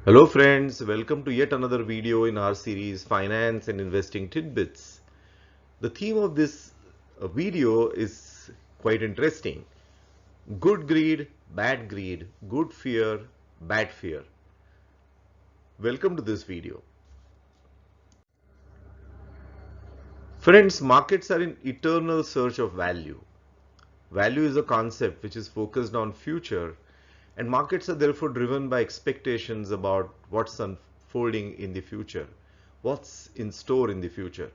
Hello friends, welcome to yet another video in our series Finance and Investing Tidbits. The theme of this video is quite interesting. Good greed, good fear, bad fear. Welcome to this video. Friends, markets are in eternal search of value. Value is a concept which is focused on future, and markets are therefore driven by expectations about what's unfolding in the future, what's in store in the future.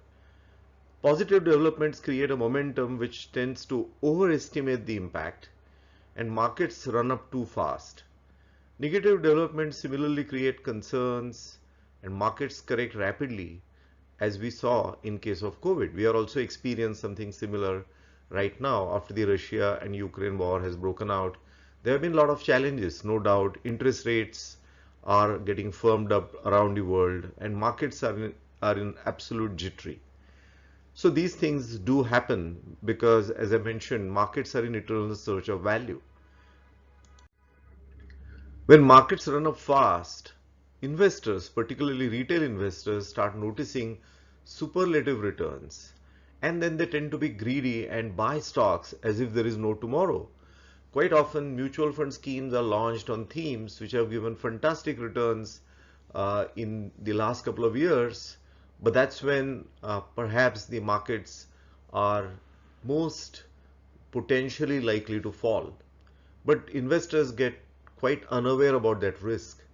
Positive developments create a momentum which tends to overestimate the impact, and markets run up too fast. Negative developments similarly create concerns, and markets correct rapidly, as we saw in case of COVID. We are also experiencing something similar right now after the Russia and Ukraine war has broken out. There have been a lot of challenges, no doubt. Interest rates are getting firmed up around the world, and markets are in absolute jittery. So these things do happen because, as I mentioned, markets are in eternal search of value. When markets run up fast, investors, particularly retail investors, start noticing superlative returns. And then they tend to be greedy and buy stocks as if there is no tomorrow. Quite often, mutual fund schemes are launched on themes which have given fantastic returns in the last couple of years. But that's when perhaps the markets are most potentially likely to fall. But investors get quite unaware about that risk,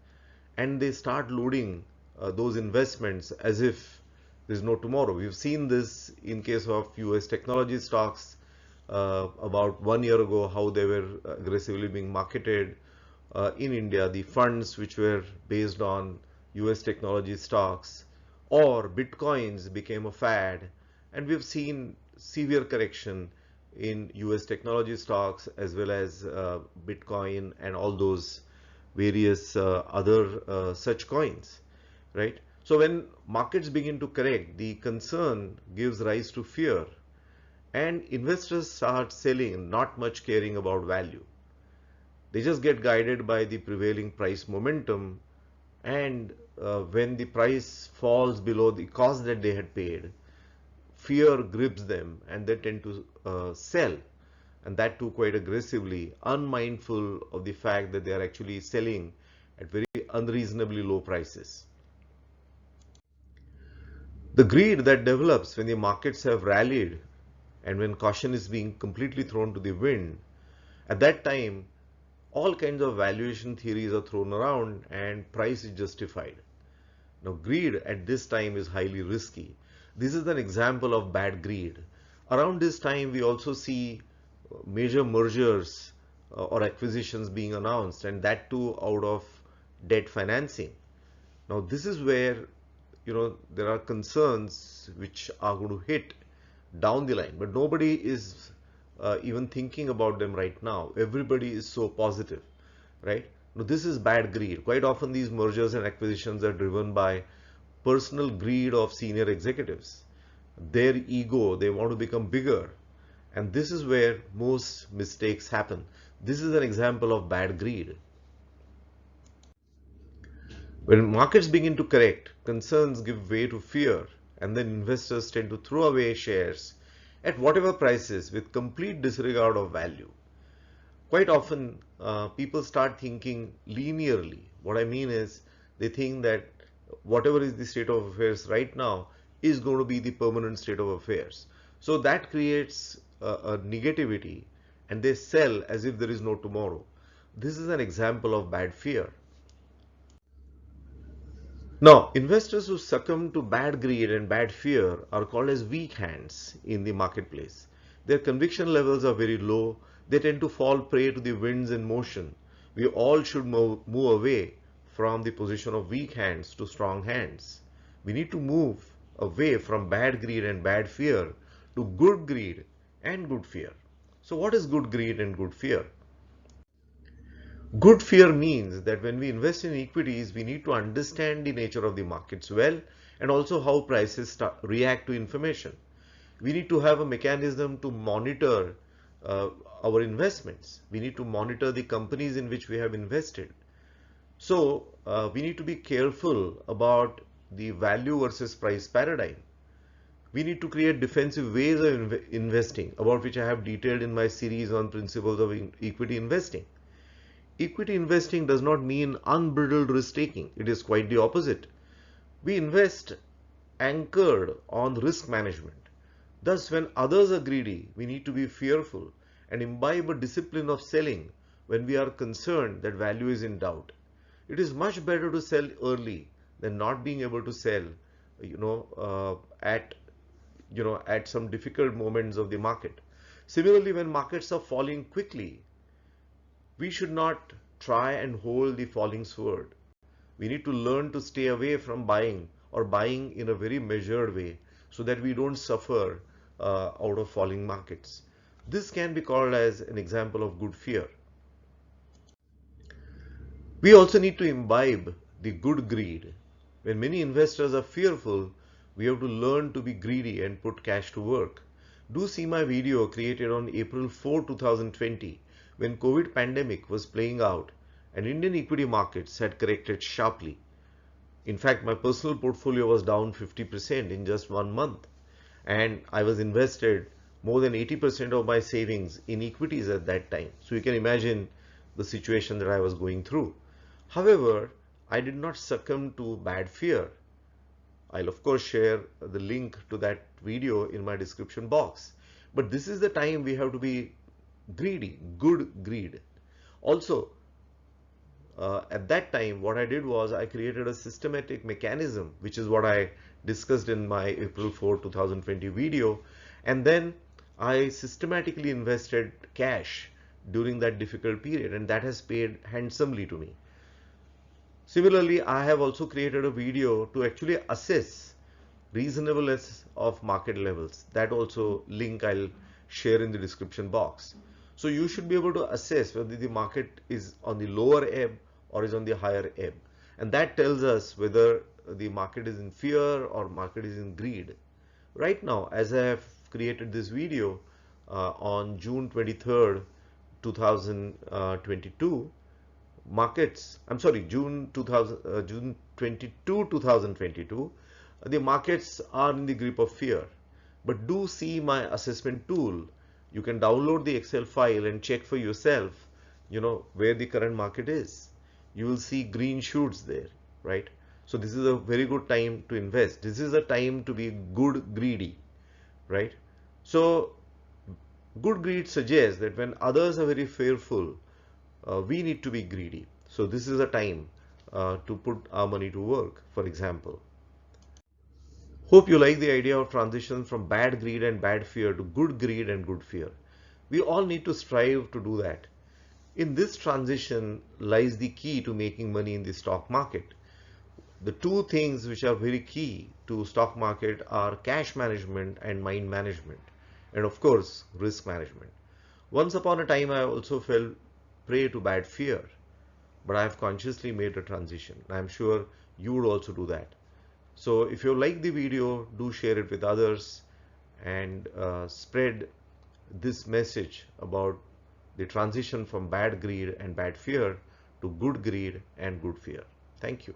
and they start loading those investments as if there's no tomorrow. We've seen this in case of US technology stocks about 1 year ago, how they were aggressively being marketed. In India, the funds which were based on US technology stocks or bitcoins became a fad, and we've seen severe correction in US technology stocks as well as Bitcoin and all those various other such coins, right? So when markets begin to correct, the concern gives rise to fear, and investors start selling, not much caring about value. They just get guided by the prevailing price momentum, and when the price falls below the cost that they had paid, fear grips them and they tend to sell, and that too quite aggressively, unmindful of the fact that they are actually selling at very unreasonably low prices. The greed that develops when the markets have rallied and when caution is being completely thrown to the wind, at that time all kinds of valuation theories are thrown around and price is justified. Now, greed at this time is highly risky. This is an example of bad greed. Around this time, we also see major mergers or acquisitions being announced, and that too out of debt financing. Now, this is where there are concerns which are going to hit down the line, but nobody is even thinking about them right now. Everybody is so positive, right? Now, this is bad greed. Quite often these mergers and acquisitions are driven by personal greed of senior executives. Their ego, they want to become bigger. And this is where most mistakes happen. This is an example of bad greed. When markets begin to correct, concerns give way to fear, and then investors tend to throw away shares at whatever prices with complete disregard of value. Quite often, people start thinking linearly. What I mean is, they think that whatever is the state of affairs right now is going to be the permanent state of affairs. So that creates a negativity, and they sell as if there is no tomorrow. This is an example of bad fear. Now, investors who succumb to bad greed and bad fear are called as weak hands in the marketplace. Their conviction levels are very low. They tend to fall prey to the winds in motion. We all should move away from the position of weak hands to strong hands. We need to move away from bad greed and bad fear to good greed and good fear. So what is good greed and good fear? Good fear means that when we invest in equities, we need to understand the nature of the markets well, and also how prices react to information. We need to have a mechanism to monitor our investments. We need to monitor the companies in which we have invested. So we need to be careful about the value versus price paradigm. We need to create defensive ways of investing, about which I have detailed in my series on principles of equity investing. Equity investing does not mean unbridled risk taking. It is quite the opposite. We invest anchored on risk management. Thus, when others are greedy, we need to be fearful and imbibe a discipline of selling when we are concerned that value is in doubt. It is much better to sell early than not being able to sell, at some difficult moments of the market. Similarly, when markets are falling quickly, we should not try and hold the falling sword. We need to learn to stay away from buying, or buying in a very measured way, so that we don't suffer out of falling markets. This can be called as an example of good fear. We also need to imbibe the good greed. When many investors are fearful, we have to learn to be greedy and put cash to work. Do see my video created on April 4, 2020, when COVID pandemic was playing out and Indian equity markets had corrected sharply. In fact, my personal portfolio was down 50% in just 1 month, and I was invested more than 80% of my savings in equities at that time. So you can imagine the situation that I was going through. However, I did not succumb to bad fear. I'll of course share the link to that video in my description box. But this is the time we have to be greedy, good greed. Also, at that time, what I did was I created a systematic mechanism, which is what I discussed in my April 4, 2020 video. And then I systematically invested cash during that difficult period, and that has paid handsomely to me. Similarly, I have also created a video to actually assess reasonableness of market levels. That also link I'll share in the description box. So you should be able to assess whether the market is on the lower ebb or is on the higher ebb. And that tells us whether the market is in fear or market is in greed. Right now, as I have created this video on June 23rd, 2022, June 22, 2022, the markets are in the grip of fear. But do see my assessment tool. You can download the Excel file and check for yourself, where the current market is. You will see green shoots there, right? So this is a very good time to invest. This is a time to be good greedy, right? So good greed suggests that when others are very fearful, we need to be greedy. So this is a time to put our money to work, for example. Hope you like the idea of transition from bad greed and bad fear to good greed and good fear. We all need to strive to do that. In this transition lies the key to making money in the stock market. The two things which are very key to stock market are cash management and mind management, and of course risk management. Once upon a time I also fell prey to bad fear, but I have consciously made a transition. I am sure you would also do that. So if you like the video, do share it with others and spread this message about the transition from bad greed and bad fear to good greed and good fear. Thank you.